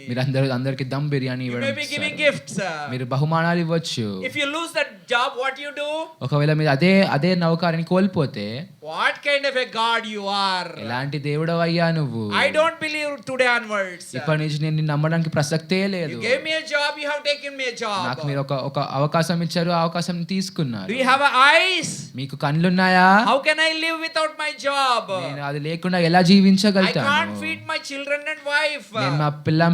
Speaker 1: అందరికి dum biryani
Speaker 2: You may be giving
Speaker 1: ఇవ్వడం.
Speaker 2: gifts.
Speaker 1: మీరు బహుమానాలు ఇవ్వచ్చు.
Speaker 2: If you lose that job, what you do?
Speaker 1: ఒకవేళ మీరు అదే నౌకరిని కోల్పోతే,
Speaker 2: What kind of a God you are?
Speaker 1: ఎలాంటి దేవుడవయ్యా నువ్వు?
Speaker 2: I don't believe today onwards.
Speaker 1: ఇప్పటి నుంచి నేను నిన్ను నమ్మడానికి ప్రసక్తే లేదు.
Speaker 2: You gave me a job, you have taken me a job.
Speaker 1: నాకు మీరు ఒక అవకాశం ఇచ్చారు, ఆ అవకాశం తీసుకున్నారు.
Speaker 2: Do you have eyes?
Speaker 1: మీకు కళ్ళున్నాయా?
Speaker 2: How can I live without my job?
Speaker 1: నేను అది లేకుండా ఎలా
Speaker 2: I
Speaker 1: జీవించగలుగుతాను?
Speaker 2: can't feed my children and wife.
Speaker 1: నేను మా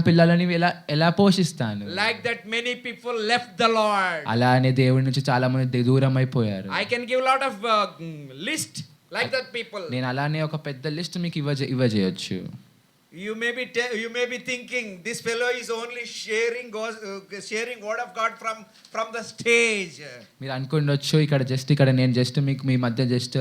Speaker 1: పిల్లలని ఎలా పోషిస్తాను?
Speaker 2: Like that many people left the Lord.
Speaker 1: అలానే దేవుడి నుంచి చాలా మంది దూరం అయిపోయారు.
Speaker 2: I can give a lot of list like that people.
Speaker 1: నేను అలానే ఒక పెద్ద లిస్ట్ మీకు ఇవ్వజేయొచ్చు.
Speaker 2: You may be thinking this fellow is only sharing word of God from the stage.
Speaker 1: మీరు అనుకుండొచ్చు ఇక్కడ నేను జస్ట్ మీకు మీ మధ్య జస్ట్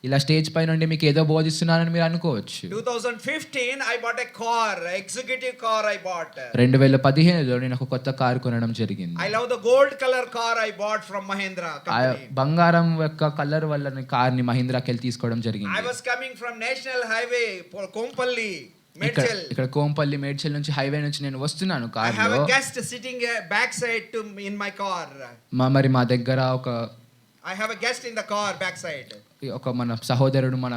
Speaker 1: ఇలా స్టేజ్ పై నుండి మీకు ఏదో బోధిస్తున్నానని మీరు అనుకోవచ్చు.
Speaker 2: 2015 I bought a car, executive car I bought.
Speaker 1: 2015లో నేను ఒక కొత్త కారు కొనడం జరిగింది.
Speaker 2: I love the gold color car I bought from Mahindra company.
Speaker 1: బంగారం యొక్క కలర్ వల్ల కార్ని మహీంద్రాకి వెళ్ళి తీసుకోవడం జరిగింది.
Speaker 2: I was coming from National Highway Kompalli.
Speaker 1: ఇక్కడ కోంపల్లి మేడ్చల్ నుంచి హైవే నుంచి నేను వస్తున్నాను
Speaker 2: I have
Speaker 1: కార్లో.
Speaker 2: a guest sitting backside in my car.
Speaker 1: మరి మా దగ్గర
Speaker 2: I have a guest in the car backside.
Speaker 1: ఒక మన సహోదరుడు మన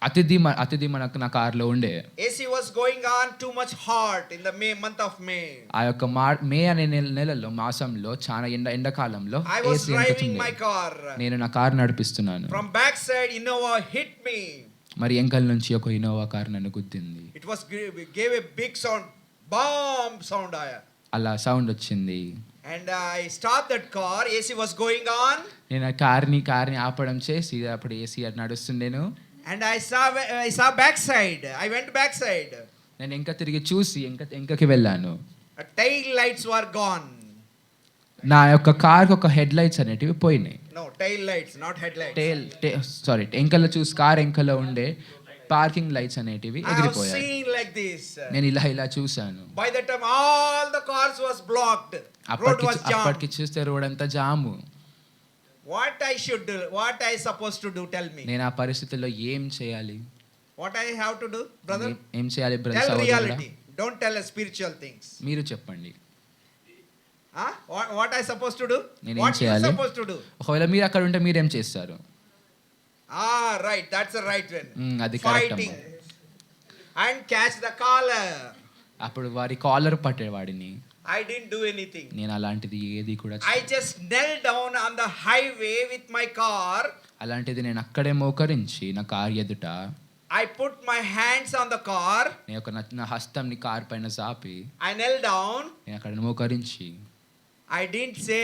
Speaker 1: అతిథి మనకు నా కార్లో ఉండే.
Speaker 2: AC was going on too much hot in the month of May.
Speaker 1: ఆ యొక్క మే అనే నెలలో మాసంలో చాలా ఎండాకాలంలో
Speaker 2: I was
Speaker 1: AC
Speaker 2: driving my car.
Speaker 1: నేను నా car నడిపిస్తున్నాను.
Speaker 2: From backside Innova hit me.
Speaker 1: మరి ఎంకల్ నుంచి ఒక ఇన్నోవా కార్ నన్ను గుద్దింది.
Speaker 2: It was gave a big sound, bomb sound.
Speaker 1: అలా సౌండ్ వచ్చింది.
Speaker 2: And I stopped that car. AC was going on.
Speaker 1: నేను కార్ని ఆపడం చేసి అప్పుడు AC నడుస్తుండేను.
Speaker 2: And I saw backside. I went backside.
Speaker 1: నేను ఇంకా తిరిగి చూసి ఇంకకి వెళ్ళాను.
Speaker 2: Tail lights were gone.
Speaker 1: నా యొక్క కార్ ఒక హెడ్ లైట్స్ అనేటివి పోయినాయి.
Speaker 2: No, tail lights, not headlights.
Speaker 1: Sorry ఎంకల్లో చూసి కార్ ఎంకల్లో ఉండే పార్కింగ్ లైట్స్ అనేటివి
Speaker 2: I have
Speaker 1: ఎగిరిపోయాయి.
Speaker 2: seen like this.
Speaker 1: నేను ఇలా చూశాను.
Speaker 2: By the time all the cars was blocked. Road was jammed.
Speaker 1: అప్పటికి చూస్తే రోడ్ అంతా జాము.
Speaker 2: What I should do? What I supposed to do? Tell me.
Speaker 1: నేను ఆ పరిస్థితుల్లో ఏం చేయాలి?
Speaker 2: What I have to do, brother?
Speaker 1: ఏం చేయాలి brother?
Speaker 2: Tell reality. Don't tell us spiritual things.
Speaker 1: మీరు చెప్పండి.
Speaker 2: Huh? What I supposed to do?
Speaker 1: నేను
Speaker 2: What
Speaker 1: ఏం
Speaker 2: you
Speaker 1: చేయాలి?
Speaker 2: supposed to do?
Speaker 1: ఒకవేళ మీరు అక్కడ ఉంటే మీరేం చేస్తారు?
Speaker 2: Right. That's the right one.
Speaker 1: అది correct.
Speaker 2: Fighting and catch the collar.
Speaker 1: అప్పుడు వారి caller పట్టేవాడిని.
Speaker 2: I didn't do anything.
Speaker 1: నేను అలాంటిది ఏది కూడా
Speaker 2: I just knelt down on the highway with my car.
Speaker 1: అలాంటిది నేను అక్కడే మోకరించి నా కార్ ఎదుట
Speaker 2: I put my hands on the car.
Speaker 1: నేను నా హస్తంని కార్ పైన చాపి
Speaker 2: I knelt down.
Speaker 1: నేను అక్కడ మోకరించి
Speaker 2: I didn't say,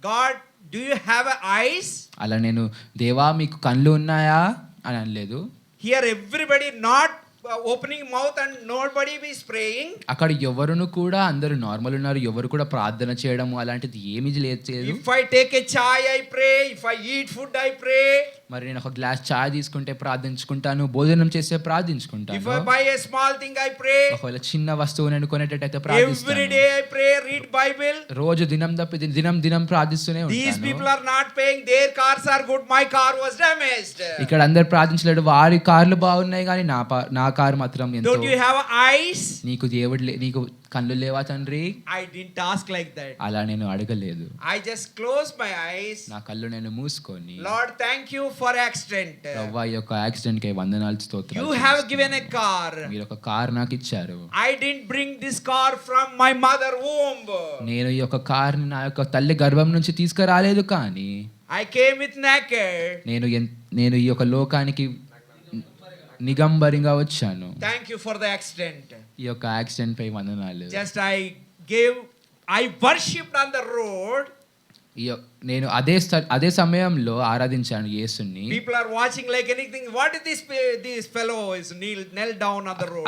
Speaker 2: God, do you have eyes?
Speaker 1: అలా నేను దేవా మీకు కళ్ళు ఉన్నాయా అని అనలేదు.
Speaker 2: Here everybody not opening mouth and nobody is praying.
Speaker 1: అక్కడ ఎవరును కూడా అందరూ నార్మల్ ఉన్నారు. ఎవరు కూడా ప్రార్థన చేయడము అలాంటిది ఏమీ లేదు.
Speaker 2: If I take a chai, I pray. If I eat food, I pray.
Speaker 1: మరి నేను ఒక గ్లాస్ చాయ్ తీసుకుంటే ప్రార్థించుకుంటాను. భోజనం చేస్తే ప్రార్థించుకుంటాను.
Speaker 2: If I buy a small thing, I pray.
Speaker 1: ఒకవేళ చిన్న వస్తువు నేను కొనేటట్టయితే ప్రార్థిస్తాను.
Speaker 2: Every day I pray, read Bible.
Speaker 1: రోజు దినం ప్రార్థిస్తూనే ఉంటాను.
Speaker 2: These people are not paying. Their cars are good. My car was damaged.
Speaker 1: ఇక్కడ అందరు ప్రార్థించలేడు. వారి కార్లు బాగున్నాయి కానీ నా కారు మాత్రం ఎంతో.
Speaker 2: Don't you have eyes?
Speaker 1: నీకు కళ్ళు లేవా తండ్రి?
Speaker 2: I didn't ask like that.
Speaker 1: అలా నేను అడగలేదు.
Speaker 2: I just closed my eyes.
Speaker 1: నా కళ్ళు నేను మూసుకొని
Speaker 2: Lord, thank you for accident.
Speaker 1: ప్రభువా ఈ యొక్క యాక్సిడెంట్ కై వందనాలు స్తోత్రాలు.
Speaker 2: You have given a car.
Speaker 1: మీరు ఒక కార్ నాకు ఇచ్చారు.
Speaker 2: I didn't bring this car from my mother womb.
Speaker 1: నేను ఈ యొక్క కార్ని నా యొక్క తల్లి గర్భం నుంచి తీసుకురాలేదు కానీ
Speaker 2: I came with naked.
Speaker 1: నేను ఈ యొక్క లోకానికి నిగంబరిగా వచ్చాను.
Speaker 2: Thank you for the accident.
Speaker 1: ఈ యొక్క యాక్సిడెంట్ పై వందనాలు.
Speaker 2: Just I worshipped on the road.
Speaker 1: నేను అదే సమయంలో ఆరాధించాను యేసుని.
Speaker 2: People are watching like anything. What is this fellow is knelt down on the road.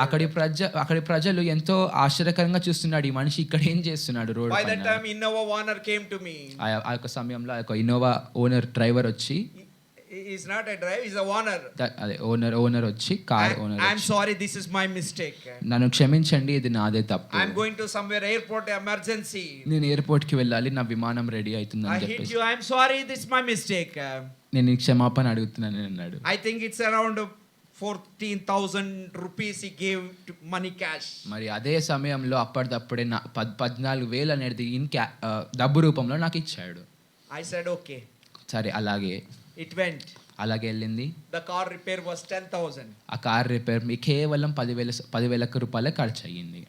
Speaker 1: అక్కడి ప్రజలు ఎంతో ఆశ్చర్యకరంగా చూస్తున్నాడు. ఈ మనిషి ఇక్కడ ఏం చేస్తున్నాడు రోడ్ పైన.
Speaker 2: By that time Innova owner came to me.
Speaker 1: ఆ యొక్క సమయంలో ఆ యొక్క ఇన్నోవా డ్రైవర్ వచ్చి,
Speaker 2: he is not a driver, he is a owner.
Speaker 1: అదే ఓనర్ వచ్చి car owner.
Speaker 2: I am sorry, this is my mistake.
Speaker 1: నన్ను క్షమించండి, ఇది నాదే తప్పు.
Speaker 2: I am going to somewhere airport emergency.
Speaker 1: నేను ఎయిర్పోర్ట్ కి వెళ్ళాలి, నా విమానం రెడీ అవుతుందని
Speaker 2: I hit
Speaker 1: చెప్పేసి
Speaker 2: you, I am sorry, this is my mistake.
Speaker 1: నేను క్షమాపణ అడుగుతున్నాను అన్నాడు.
Speaker 2: I think it's around 14,000 rupees he gave to money cash.
Speaker 1: మరి అదే సమయంలో అప్పటిదప్పుడే 14,000 అనేది డబ్బు రూపంలో నాకు ఇచ్చాడు.
Speaker 2: I said okay.
Speaker 1: సరే అలాగే
Speaker 2: It went.
Speaker 1: అలాగే వెళ్ళింది.
Speaker 2: The car repair was 10,000.
Speaker 1: ఆ కార్ రిపేర్ మీ కేవలం 10,000 రూపాయలే ఖర్చు అయ్యింది.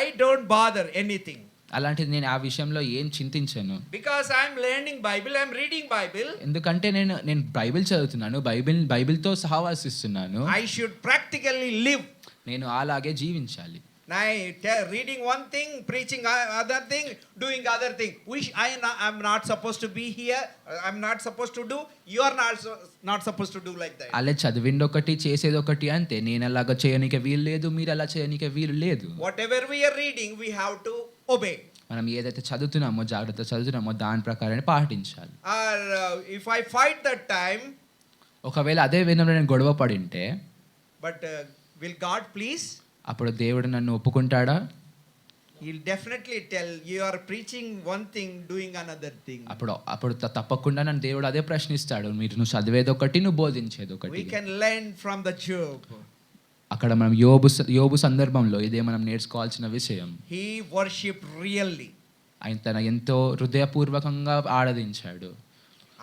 Speaker 2: I don't bother anything.
Speaker 1: అలాంటిది నేను ఆ విషయంలో ఏం చింతించాను.
Speaker 2: Because I am learning Bible, I am reading Bible.
Speaker 1: ఎందుకంటే నేను బైబిల్ చదువుతున్నాను, బైబిల్తో సహవాసిస్తున్నాను.
Speaker 2: I should practically live.
Speaker 1: నేను అలాగే జీవించాలి.
Speaker 2: Reading one thing, preaching other thing, doing other thing. I'm not supposed to be here. I'm not supposed to do. You are not supposed to do like that.
Speaker 1: అలా చదివింది ఒకటి చేసేది ఒకటి అంతే. నేను అలాగా చేయనీకే వీలు లేదు, మీరు అలా చేయనీకే వీలు లేదు.
Speaker 2: Whatever we are reading, we have to obey.
Speaker 1: మనం ఏదైతే చదువుతున్నామో, జాగ్రత్త చదువుతున్నామో దాని ప్రకారం పాటించాలి.
Speaker 2: Or if I fight that time,
Speaker 1: ఒకవేళ అదే విధంగా నేను గొడవ పడింటే,
Speaker 2: but will God please?
Speaker 1: అప్పుడు దేవుడు నన్ను ఒప్పుకుంటాడా?
Speaker 2: He'll definitely tell you are preaching one thing, doing another thing.
Speaker 1: అప్పుడు తప్పకుండా నన్ను దేవుడు అదే ప్రశ్నిస్తాడు. నువ్వు చదివేది ఒకటి, నువ్వు బోధించేది ఒకటి.
Speaker 2: We can learn from the Job.
Speaker 1: అక్కడ మనం యోబు సందర్భంలో ఇదే మనం నేర్చుకోవాల్సిన విషయం.
Speaker 2: He worshipped really.
Speaker 1: ఆయన తన ఎంతో హృదయపూర్వకంగా ఆరాధించాడు.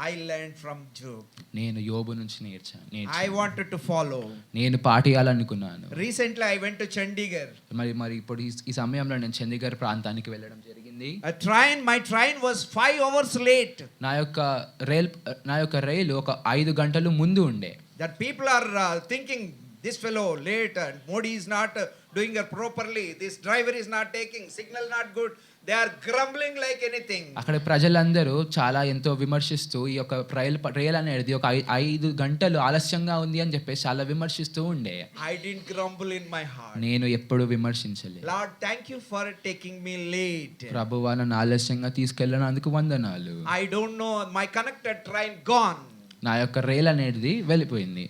Speaker 2: I learned from Job.
Speaker 1: నేను యోబు నుంచి నేర్చాను.
Speaker 2: I wanted to follow.
Speaker 1: నేను పాటియాలనుకున్నాను.
Speaker 2: Recently I went to Chandigarh.
Speaker 1: మరి ఇప్పుడు ఈ సమయంలో నేను చండీగఢ్ ప్రాంతానికి వెళ్ళడం జరిగింది.
Speaker 2: My train was 5 hours late.
Speaker 1: నా యొక్క రైలు ఒక 5 గంటలు ముందు ఉండే.
Speaker 2: That people are thinking this fellow late and Modi is not doing it properly. This driver is not taking signal, not good. They are grumbling like anything.
Speaker 1: అక్కడ ప్రజలందరూ చాలా ఎంతో విమర్శిస్తూ ఈ యొక్క రైలు అనేది ఒక 5 గంటలు ఆలస్యంగా ఉంది అని చెప్పేసి చాలా విమర్శిస్తూ ఉండే.
Speaker 2: I didn't grumble in my heart.
Speaker 1: నేను ఎప్పుడు విమర్శించలేదు.
Speaker 2: Lord, thank you for taking me late.
Speaker 1: ప్రభువా నన్ను ఆలస్యంగా తీసుకెళ్ళినందుకు వందనాలు.
Speaker 2: I don't know, my connected train gone.
Speaker 1: నా యొక్క రైలు అనేది వెళ్ళిపోయింది.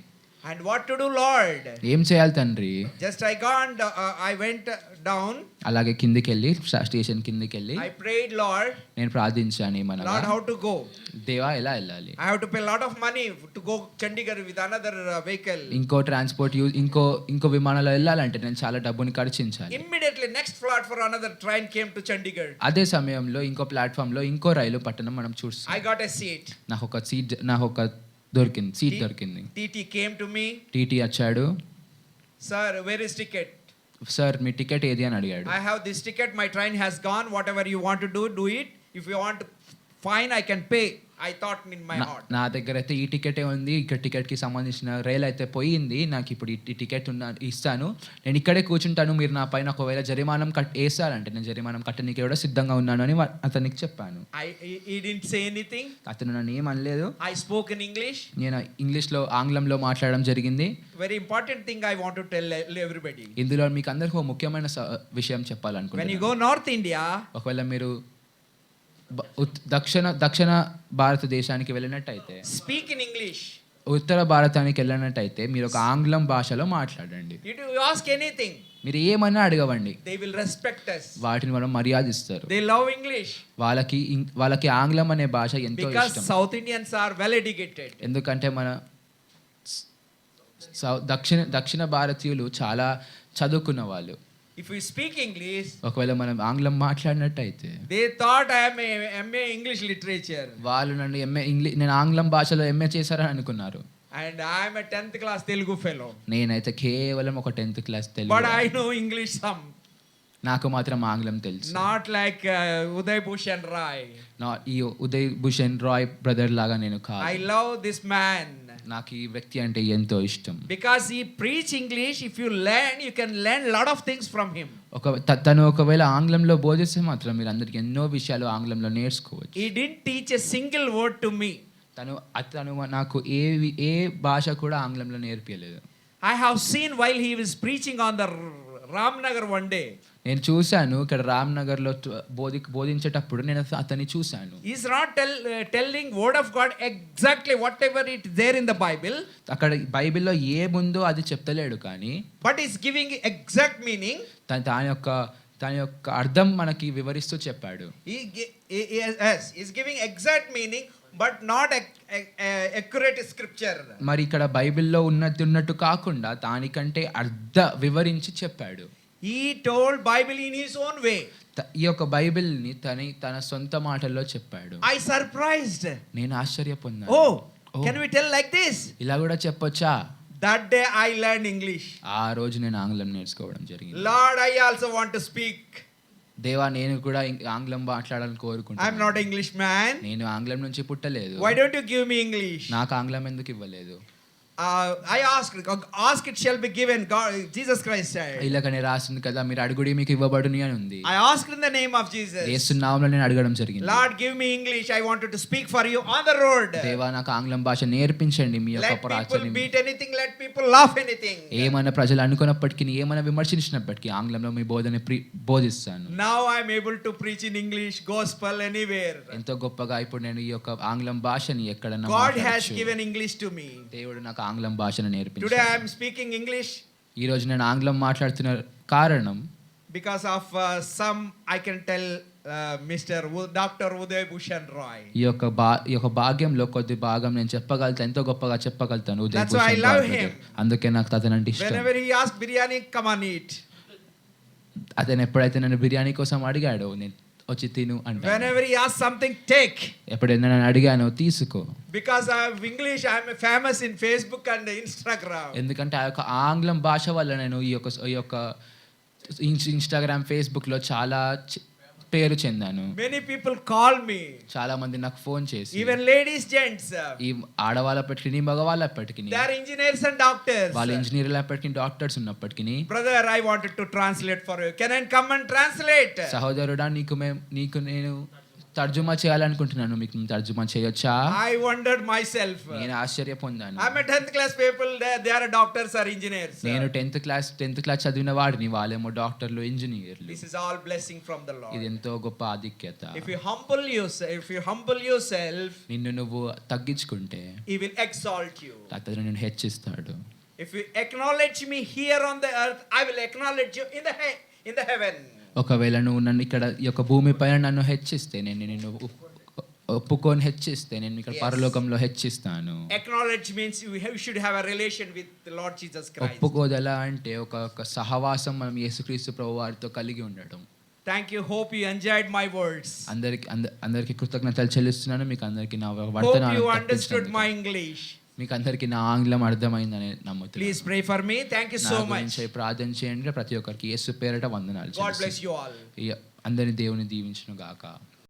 Speaker 2: And what to do, Lord?
Speaker 1: ఏం చేయాలి తండ్రి?
Speaker 2: Just I went down.
Speaker 1: అలాగే కిందికి వెళ్ళి స్టేషన్ కిందికి వెళ్ళి
Speaker 2: I prayed, Lord.
Speaker 1: నేను ప్రార్థించాను ఏమనగా,
Speaker 2: Lord, how to go?
Speaker 1: దేవా ఎలా వెళ్ళాలి?
Speaker 2: I have to pay a lot of money to go Chandigarh with another vehicle.
Speaker 1: ఇంకో ట్రాన్స్పోర్ట్ ఇంకో విమానంలో వెళ్ళాలంటే నేను చాలా డబ్బుని ఖర్చించాలి.
Speaker 2: Immediately next flight for another train came to Chandigarh.
Speaker 1: అదే సమయంలో ఇంకో ప్లాట్ఫామ్ లో ఇంకో రైలు పట్టణం మనం చూస్తాం.
Speaker 2: I got a seat.
Speaker 1: నాకు ఒక సీట్ దొరికింది.
Speaker 2: TT came to me.
Speaker 1: TT వచ్చాడు.
Speaker 2: Sir, where is ticket?
Speaker 1: Sir me ticket ఏది అని అడిగాడు.
Speaker 2: I have this ticket, my train has gone. Whatever you want to do it. If you want fine, I can pay. I thought in my heart.
Speaker 1: నా దగ్గర అయితే ఈ టికెటే ఉంది, ఇక్కడ టికెట్కి సంబంధించిన రైలు అయితే పోయింది, నాకు ఇప్పుడు ఈ టికెట్ ఇస్తాను, నేను ఇక్కడే కూర్చుంటాను, మీరు నా పైన ఒకవేళ జరిమానం వేస్తారంటే నేను జరిమానం కట్టడానికి కూడా సిద్ధంగా ఉన్నాను అని అతనికి చెప్పాను.
Speaker 2: He didn't say anything.
Speaker 1: అతను నన్ను ఏం అనలేదు.
Speaker 2: I spoke in English.
Speaker 1: నేను ఆంగ్లంలో మాట్లాడడం జరిగింది.
Speaker 2: Very important thing I want to tell everybody.
Speaker 1: ఇందులో మీకు అందరికీ ఒక ముఖ్యమైన విషయం చెప్పాలనుకుంటున్నాను.
Speaker 2: When you go North India,
Speaker 1: ఒకవేళ మీరు దక్షిణ భారతదేశానికి వెళ్ళినట్టయితే,
Speaker 2: speak in English.
Speaker 1: ఉత్తర భారతానికి వెళ్ళినట్టయితే మీరు ఒక ఆంగ్లం భాషలో మాట్లాడండి.
Speaker 2: You ask anything,
Speaker 1: మీరు ఏమన్నా అడగవండి,
Speaker 2: they will respect us.
Speaker 1: వాటిని మనం మర్యాదిస్తారు.
Speaker 2: They love English.
Speaker 1: వాళ్ళకి ఆంగ్లం అనే భాష ఎంతో
Speaker 2: Because
Speaker 1: ఇష్టం.
Speaker 2: South Indians are well educated.
Speaker 1: ఎందుకంటే మన దక్షిణ భారతీయులు చాలా చదువుకున్న వాళ్ళు.
Speaker 2: If we speak English,
Speaker 1: ఒకవేళ మనం ఆంగ్లం మాట్లాడినట్టయితే,
Speaker 2: they thought I am a MA English literature.
Speaker 1: వాళ్ళు నన్ను నేను ఆంగ్లం భాషలో ఎంఏ చేశారని అనుకున్నారు.
Speaker 2: And I am a 10th class Telugu fellow.
Speaker 1: నేనైతే కేవలం ఒక 10th class Telugu.
Speaker 2: But I know English some.
Speaker 1: నాకు మాత్రం ఆంగ్లం తెలుసు.
Speaker 2: Not like Uday Bhushan Rai.
Speaker 1: ఈ ఉదయ్ భూషణ్ రాయ్ బ్రదర్ లాగా నేను కాదు.
Speaker 2: I love this man.
Speaker 1: నాకు ఈ వ్యక్తి అంటే ఎంతో ఇష్టం.
Speaker 2: Because he preach English, if you learn, you can learn lot of things from him.
Speaker 1: తను ఒకవేళ ఆంగ్లంలో బోధిస్తే మాత్రం మీరు అందరికి ఎన్నో విషయాలు ఆంగ్లంలో నేర్చుకోవచ్చు.
Speaker 2: He didn't teach a single word to me.
Speaker 1: తను నాకు ఏ భాష కూడా ఆంగ్లంలో నేర్పించలేదు.
Speaker 2: I have seen while he was preaching on the Ramnagar one day.
Speaker 1: నేను చూశాను ఇక్కడ రామ్నగర్లో బోధించేటప్పుడు నేను అతన్ని చూశాను.
Speaker 2: He's not telling word of God exactly whatever it there in the Bible.
Speaker 1: అక్కడ బైబిల్లో ఏముందో అది చెప్తలేడు కానీ,
Speaker 2: but he's giving exact meaning.
Speaker 1: దాని యొక్క అర్థం మనకి వివరిస్తూ చెప్పాడు.
Speaker 2: He's giving exact meaning but not accurate scripture.
Speaker 1: మరి ఇక్కడ బైబిల్లో ఉన్నట్టు కాకుండా దానికంటే వివరించి చెప్పాడు.
Speaker 2: He told Bible in his own way.
Speaker 1: ఈ యొక్క బైబిల్ని తన సొంత మాటల్లో చెప్పాడు.
Speaker 2: I surprised.
Speaker 1: నేను ఆశ్చర్యపోయాను.
Speaker 2: Oh, can we tell like this?
Speaker 1: ఇలా కూడా చెప్పొచ్చా?
Speaker 2: That day I learned English.
Speaker 1: ఆ రోజు నేను ఆంగ్లం నేర్చుకోవడం జరిగింది.
Speaker 2: Lord, I also want to speak.
Speaker 1: దేవా నేను కూడా ఆంగ్లం మాట్లాడాలని కోరుకుంటున్నాను.
Speaker 2: I'm not English man.
Speaker 1: నేను ఆంగ్లం నుంచి పుట్టలేదు.
Speaker 2: Why don't you give me English?
Speaker 1: నాకు ఆంగ్లం ఎందుకు ఇవ్వలేదు?
Speaker 2: I ask it shall be given. God, Jesus Christ said.
Speaker 1: ఇలాగనే రాసింది కదా, మీరు అడుగుడి మీకు ఇవ్వబడును అని ఉంది.
Speaker 2: I asked in the name of Jesus.
Speaker 1: యేసు నామములో నేను అడగడం జరిగింది.
Speaker 2: Lord, give me English. I wanted to speak for you on the road.
Speaker 1: దేవా నాకు ఆంగ్లం భాష నేర్పించండి, మీ యొక్క
Speaker 2: Let people
Speaker 1: ప్రాచుర్యం.
Speaker 2: beat anything. Let people laugh anything.
Speaker 1: ఏమైనా ప్రజలు అనుకున్నప్పటికీ, ఏమైనా విమర్శించినప్పటికీ ఆంగ్లంలో మీ బోధిస్తాను.
Speaker 2: Now I am able to preach in English gospel anywhere.
Speaker 1: ఎంతో గొప్పగా ఇప్పుడు నేను ఈ యొక్క ఆంగ్లం భాషని ఎక్కడన్నా
Speaker 2: God has
Speaker 1: మాట్లాడొచ్చు.
Speaker 2: given English to me.
Speaker 1: దేవుడు నాకు ఆంగ్లం భాషను
Speaker 2: Today I
Speaker 1: నేర్పించాడు.
Speaker 2: am speaking English
Speaker 1: ఈ రోజు నేను ఆంగ్లం మాట్లాడుతున్న కారణం
Speaker 2: because of some I can tell Mr. Dr. Uday Bhushan Roy.
Speaker 1: ఈ యొక్క భాగ్యంలో కొద్ది భాగం నేను చెప్పగలుగుతాను, ఎంతో గొప్పగా చెప్పగలుగుతాను. Uday
Speaker 2: That's why I
Speaker 1: Bhushan
Speaker 2: love
Speaker 1: Rao
Speaker 2: him.
Speaker 1: గారు. అందుకే నాకు అతనంటే ఇష్టం.
Speaker 2: Whenever he asks biryani, come on eat.
Speaker 1: అతను ఎప్పుడైతే నన్ను బిర్యానీ కోసం అడిగాడో నేను వచ్చి తిను అంటాను.
Speaker 2: Whenever he asks something, take.
Speaker 1: ఎప్పుడైనా నేను అడిగానో తీసుకో.
Speaker 2: Because I have English, I am famous in Facebook and Instagram.
Speaker 1: ఎందుకంటే ఆ యొక్క ఆంగ్లం భాష వల్ల నేను ఈ యొక్క ఇన్స్టాగ్రామ్, ఫేస్బుక్ లో చాలా పేరు చెందాను.
Speaker 2: Many people call me.
Speaker 1: చాలా మంది నాకు ఫోన్ చేసి,
Speaker 2: Even ladies, gents.
Speaker 1: ఈ ఆడవాళ్ళప్పటికీ మగవాళ్ళప్పటికీ,
Speaker 2: They are engineers and doctors.
Speaker 1: వాళ్ళ ఇంజనీర్లప్పటికీ డాక్టర్స్ ఉన్నప్పటికీ,
Speaker 2: Brother, I wanted to translate for you. Can I come and translate?
Speaker 1: సహోదరుడా నీకు నేను తర్జుమా చేయాలనుకుంటున్నాను, మీకు తర్జుమా చేయొచ్చా?
Speaker 2: I wondered myself.
Speaker 1: నేను ఆశ్చర్య పొందాను.
Speaker 2: I'm a 10th class people. They are doctors or engineers.
Speaker 1: నేను 10th క్లాస్ చదివిన వాడిని, వాళ్ళేమో డాక్టర్లు, ఇంజనీర్లు.
Speaker 2: This is all blessing from the Lord.
Speaker 1: ఇది ఎంతో గొప్ప ఆధిక్యత.
Speaker 2: If you humble yourself,
Speaker 1: నిన్ను నువ్వు తగ్గించుకుంటే
Speaker 2: He will exalt you.
Speaker 1: అతను నిన్ను హెచ్చిస్తాడు.
Speaker 2: If you acknowledge me here on the earth, I will acknowledge you in the heaven.
Speaker 1: ఒకవేళ నువ్వు నన్ను ఇక్కడ ఈ యొక్క భూమిపైన నన్ను హెచ్చిస్తే, నేను నిన్ను ఒప్పుకొని హెచ్చిస్తే, నేను ఇక్కడ పరలోకంలో హెచ్చిస్తాను.
Speaker 2: Acknowledge means you should have a relation with the Lord Jesus Christ.
Speaker 1: ఒప్పుకోదలా అంటే ఒక సహవాసం మనం యేసుక్రీస్తు ప్రభు వారితో కలిగి ఉండడం.
Speaker 2: Thank you. Hope you enjoyed my words.
Speaker 1: అందరికి కృతజ్ఞతలు చెల్లిస్తున్నాను. మీకు అందరికి నా
Speaker 2: Hope
Speaker 1: వర్తమానం
Speaker 2: you understood my English.
Speaker 1: మీకు అందరికి నా ఆంగ్లం అర్థమైందని నమ్ముతున్నాను.
Speaker 2: Please pray for me. Thank you so much.
Speaker 1: ప్రార్థన చేయండి. ప్రతి ఒక్కరికి యేసు పేరిట వందనాలు.
Speaker 2: God bless you all.
Speaker 1: అందరి దేవుని దీవించును గాక.